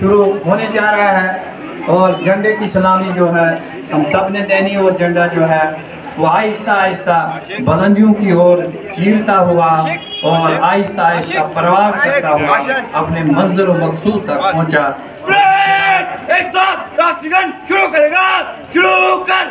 शुरू होने जा रहा है और झंडे की सलामी जो है हम सब ने देनी और झंडा जो है वो आहिस्ता आहिस्ता बुलंदियों की ओर चीरता हुआ और आहिस्ता आहिस्ता परवाज करता हुआ अपने मंजिल और मकसूद तक पहुंचा। एक साथ राष्ट्रगान शुरू करेगा, शुरू कर।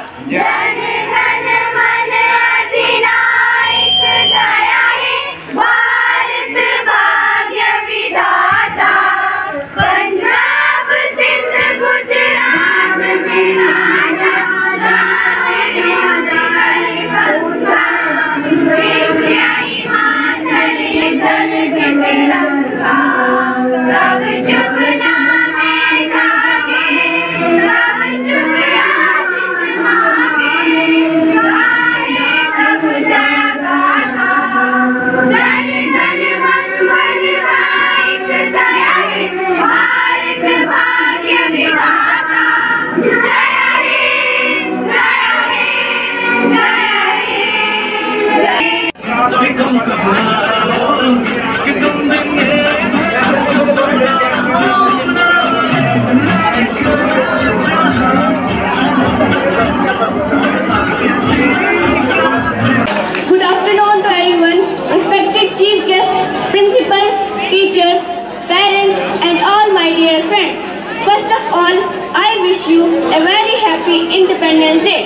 Independence Day.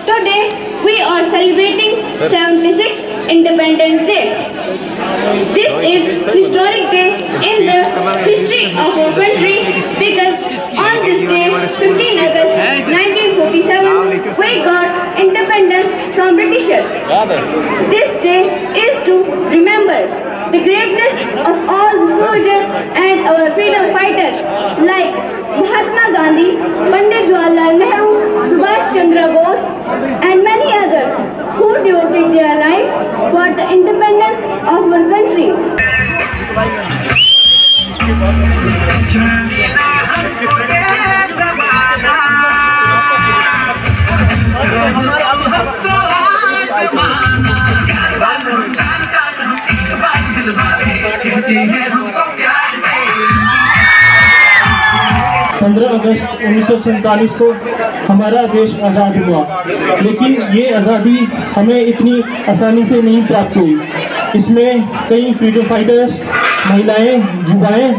Today we are celebrating 76th Independence Day. This is historic day in the history of our country because on this day, 15 August 1947, we got independence from Britishers. This day is to remember the greatness of all the soldiers and our freedom fighters like Mahatma Gandhi, Pandit Jawaharlal Nehru, Subhash Chandra Bose and many others who devoted their life for the independence of our country. अगस्त 1947 को हमारा देश आज़ाद हुआ, लेकिन ये आज़ादी हमें इतनी आसानी से नहीं प्राप्त हुई। इसमें कई फ्रीडम फाइटर्स, महिलाएं, युवाएं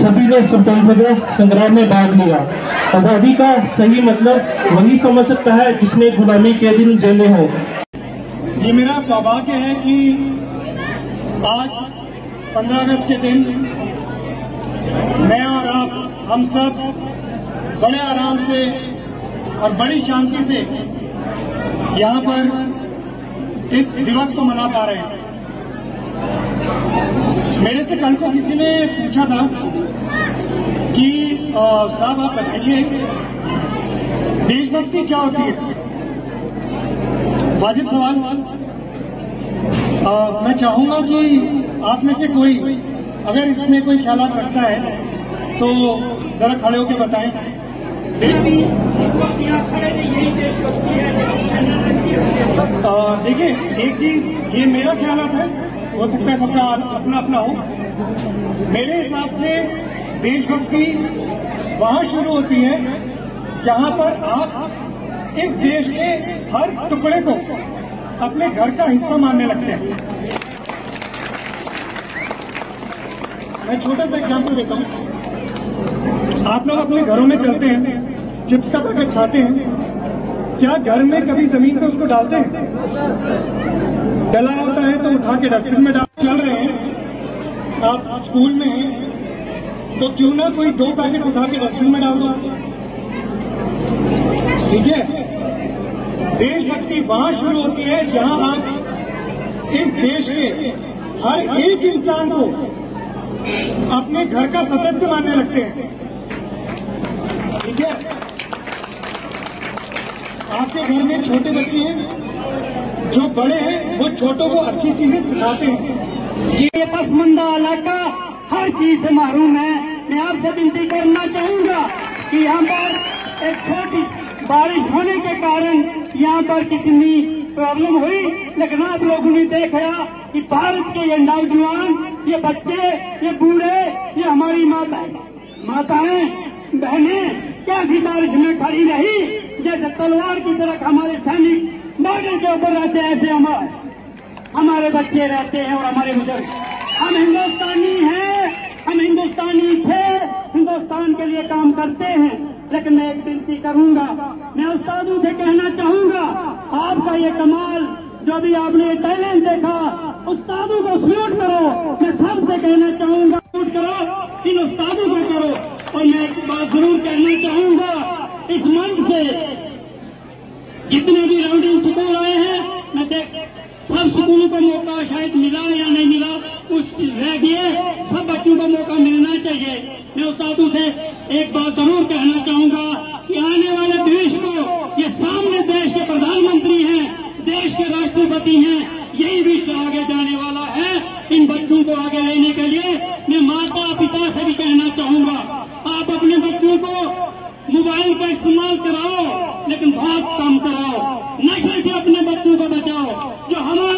सभी ने स्वतंत्रता संग्राम में भाग लिया। आज़ादी का सही मतलब वही समझ सकता है जिसने गुलामी के दिन झेले हो। ये मेरा सौभाग्य है कि आज 15 अगस्त के दिन मैं और आप हम सब बड़े आराम से और बड़ी शांति से यहाँ पर इस दिवस को मना पा रहे हैं। मेरे से कल को किसी ने पूछा था कि साहब आप बताइए देशभक्ति क्या होती है? वाजिब सवाल। मैं चाहूंगा कि आप में से कोई अगर इसमें कोई ख्यालात रखता है तो जरा खड़े होकर बताएं। देखिए, एक चीज ये मेरा ख्यालात है, हो सकता है सबका अपना अपना हो। मेरे हिसाब से देशभक्ति वहां शुरू होती है जहां पर आप इस देश के हर टुकड़े को अपने घर का हिस्सा मानने लगते हैं। मैं छोटा सा एग्जाम्पल देता हूं। आप लोग अपने घरों में चलते हैं, चिप्स का पैकेट खाते हैं, क्या घर में कभी जमीन पे उसको डालते हैं? डला होता है तो उठा के डस्टबिन में डाल। चल रहे हैं, आप स्कूल में हैं तो क्यों ना कोई 2 पैकेट उठा के डस्टबिन में डाल दो। ठीक है, देशभक्ति वहां शुरू होती है जहां आप इस देश के हर एक इंसान को अपने घर का सदस्य मानने लगते हैं। ठीक है, आपके घर में छोटे बच्चे हैं, जो बड़े हैं वो छोटों को अच्छी चीजें सिखाते हैं। ये पसमंदा इलाका हर चीज से महरूम है। मैं आपसे विनती करना चाहूंगा कि यहाँ पर एक छोटी बारिश होने के कारण यहाँ पर कितनी प्रॉब्लम हुई, लेकिन आप लोगों ने देखा कि भारत के ये नौजवान, ये बच्चे, ये बूढ़े, ये हमारी माता माताएं बहनें कैसी बारिश में खड़ी रही, जैसे तलवार की तरह हमारे सैनिक बॉर्डर के ऊपर रहते हैं, ऐसे हमारे बच्चे रहते हैं और हमारे बुजुर्ग। हम हिंदुस्तानी हैं, हम हिंदुस्तानी थे, हिंदुस्तान के लिए काम करते हैं। लेकिन मैं एक विनती करूंगा, मैं उस्तादों से कहना चाहूंगा, आपका ये कमाल जो भी आपने टैलेंट देखा, उस्तादों को सल्यूट करो। मैं सबसे कहना चाहूंगा सल्यूट करो, इन उस्तादों को करो। और मैं एक बात जरूर कहना चाहूंगा, इस मंच से जितने भी राउंडिंग स्कूल आए हैं, मैं सब स्कूलों को मौका शायद मिला या नहीं मिला, कुछ रह गए, सब बच्चों को मौका मिलना चाहिए। मैं उस्तादों से एक बात जरूर कहना चाहूंगा कि आने वाले भविष्य को ये सामने देश के प्रधानमंत्री हैं, देश के राष्ट्रपति हैं, यही विश्व आगे जाने वाला है। इन बच्चों को आगे लेने के लिए मैं माता पिता से भी कहना चाहूंगा, आप अपने बच्चों को मोबाइल का इस्तेमाल कराओ, लेकिन बहुत कम कराओ। नशे से अपने बच्चों को बचाओ। जो हमारे